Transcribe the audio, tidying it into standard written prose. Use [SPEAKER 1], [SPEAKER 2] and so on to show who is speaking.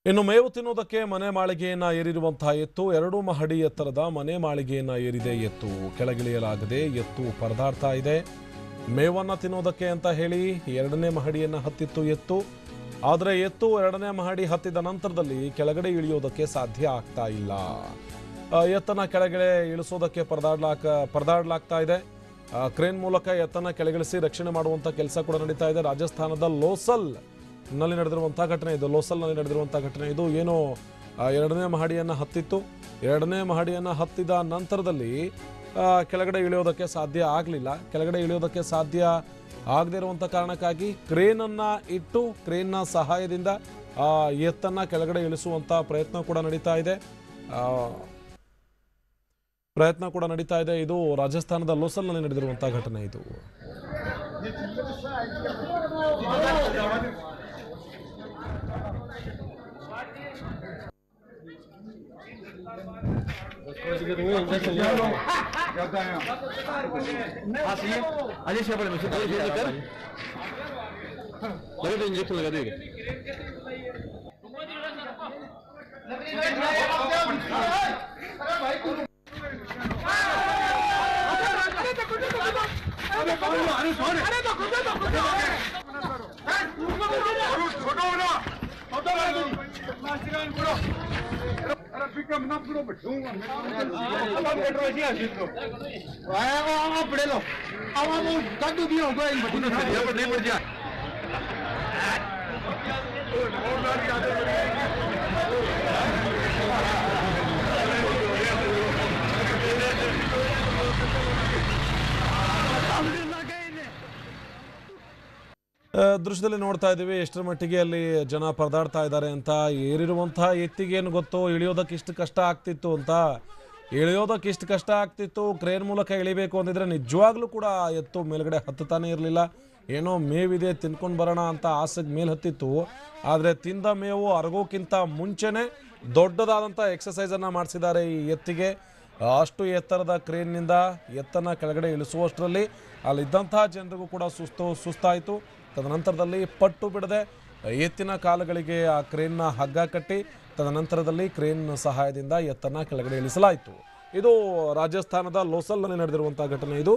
[SPEAKER 1] ಇನ್ನು ಮೇವು ತಿನ್ನುವುದಕ್ಕೆ ಮನೆ ಮಾಳಿಗೆಯನ್ನ ಏರಿರುವಂತಹ ಎತ್ತು 2 ಮಹಡಿ ಎತ್ತರದ ಮನೆ ಮಾಳಿಗೆಯನ್ನ ಏರಿದೆ ಎತ್ತು. ಕೆಳಗಿಳಿಯಲಾಗದೆ ಎತ್ತು ಪರದಾಡ್ತಾ ಇದೆ. ಮೇವನ್ನ ತಿನ್ನುವುದಕ್ಕೆ ಅಂತ ಹೇಳಿ 2ನೇ ಮಹಡಿಯನ್ನ ಹತ್ತಿತ್ತು ಎತ್ತು. ಆದರೆ ಎತ್ತು 2ನೇ ಮಹಡಿ ಹತ್ತಿದ ನಂತರದಲ್ಲಿ ಕೆಳಗಡೆ ಇಳಿಯೋದಕ್ಕೆ ಸಾಧ್ಯ ಆಗ್ತಾ ಇಲ್ಲ. ಎತ್ತನ್ನ ಕೆಳಗಡೆ ಇಳಿಸೋದಕ್ಕೆ ಪರದಾಡಲಾಗ್ತಾ ಇದೆ. ಕ್ರೇನ್ ಮೂಲಕ ಎತ್ತನ್ನ ಕೆಳಗಿಳಿಸಿ ರಕ್ಷಣೆ ಮಾಡುವಂತ ಕೆಲಸ ಕೂಡ ನಡೀತಾ ಇದೆ. ರಾಜಸ್ಥಾನದ ಲೋಸಲ್ ನಲ್ಲಿ ನಡೆದಿರುವಂತಹ ಘಟನೆ ಇದು. ಲೋಸಲ್ನಲ್ಲಿ ನಡೆದಿರುವಂತಹ ಘಟನೆ ಇದು. ಏನೋ 2ನೇ ಮಹಡಿಯನ್ನು ಹತ್ತಿತ್ತು. 2ನೇ ಮಹಡಿಯನ್ನು ಹತ್ತಿದ ನಂತರದಲ್ಲಿ ಕೆಳಗಡೆ ಇಳಿಯೋದಕ್ಕೆ ಸಾಧ್ಯ ಆಗಲಿಲ್ಲ. ಕೆಳಗಡೆ ಇಳಿಯೋದಕ್ಕೆ ಸಾಧ್ಯ ಆಗದೇ ಇರುವಂಥ ಕಾರಣಕ್ಕಾಗಿ ಕ್ರೇನನ್ನು ಇಟ್ಟು ಕ್ರೇನ್ನ ಸಹಾಯದಿಂದ ಎತ್ತನ್ನು ಕೆಳಗಡೆ ಇಳಿಸುವಂಥ ಪ್ರಯತ್ನ ಕೂಡ ನಡೀತಾ ಇದೆ. ಇದು ರಾಜಸ್ಥಾನದ ಲೋಸಲ್ನಲ್ಲಿ ನಡೆದಿರುವಂಥ ಘಟನೆ ಇದು.
[SPEAKER 2] इंजेक्शन लगा देंगे।
[SPEAKER 1] ದೃಶ್ಯದಲ್ಲಿ ನೋಡ್ತಾ ಇದ್ದೀವಿ ಎಷ್ಟರ ಮಟ್ಟಿಗೆ ಅಲ್ಲಿ ಜನ ಪರದಾಡ್ತಾ ಇದ್ದಾರೆ ಅಂತ. ಏರಿರುವಂತಹ ಎತ್ತಿಗೆ ಏನು ಗೊತ್ತೋ ಇಳಿಯೋದಕ್ಕೆ ಇಷ್ಟು ಕಷ್ಟ ಆಗ್ತಿತ್ತು ಅಂತ. ಕ್ರೇನ್ ಮೂಲಕ ಇಳಿಬೇಕು ಅಂದಿದ್ರೆ ನಿಜವಾಗ್ಲೂ ಕೂಡ ಎತ್ತು ಮೇಲ್ಗಡೆ ಹತ್ತುತ್ತಾನೆ ಇರಲಿಲ್ಲ. ಏನೋ ಮೇವಿದೆ ತಿನ್ಕೊಂಡು ಬರೋಣ ಅಂತ ಆಸೆಗೆ ಮೇಲೆ ಹತ್ತಿತ್ತು. ಆದರೆ ತಿಂದ ಮೇವು ಅರಗೋಕ್ಕಿಂತ ಮುಂಚೆನೆ ದೊಡ್ಡದಾದಂಥ ಎಕ್ಸಸೈಸನ್ನು ಮಾಡಿಸಿದ್ದಾರೆ ಈ ಎತ್ತಿಗೆ. ಅಷ್ಟು ಎತ್ತರದ ಕ್ರೇನ್ನಿಂದ ಎತ್ತನ್ನು ಕೆಳಗಡೆ ಇಳಿಸುವಷ್ಟರಲ್ಲಿ ಅಲ್ಲಿದ್ದಂತಹ ಜನರಿಗೂ ಕೂಡ ಸುಸ್ತಾಯಿತು. ತದನಂತರದಲ್ಲಿ ಪಟ್ಟು ಬಿಡದೆ ಎತ್ತಿನ ಕಾಲುಗಳಿಗೆ ಆ ಕ್ರೇನ್ನ ಹಗ್ಗ ಕಟ್ಟಿ ತದನಂತರದಲ್ಲಿ ಕ್ರೇನ್ ಸಹಾಯದಿಂದ ಎತ್ತನ್ನು ಕೆಳಗಡೆ ಇಳಿಸಲಾಯಿತು. ಇದು ರಾಜಸ್ಥಾನದ ಲೋಸಲ್ನಲ್ಲಿ ನಡೆದಿರುವಂಥ ಘಟನೆ ಇದು.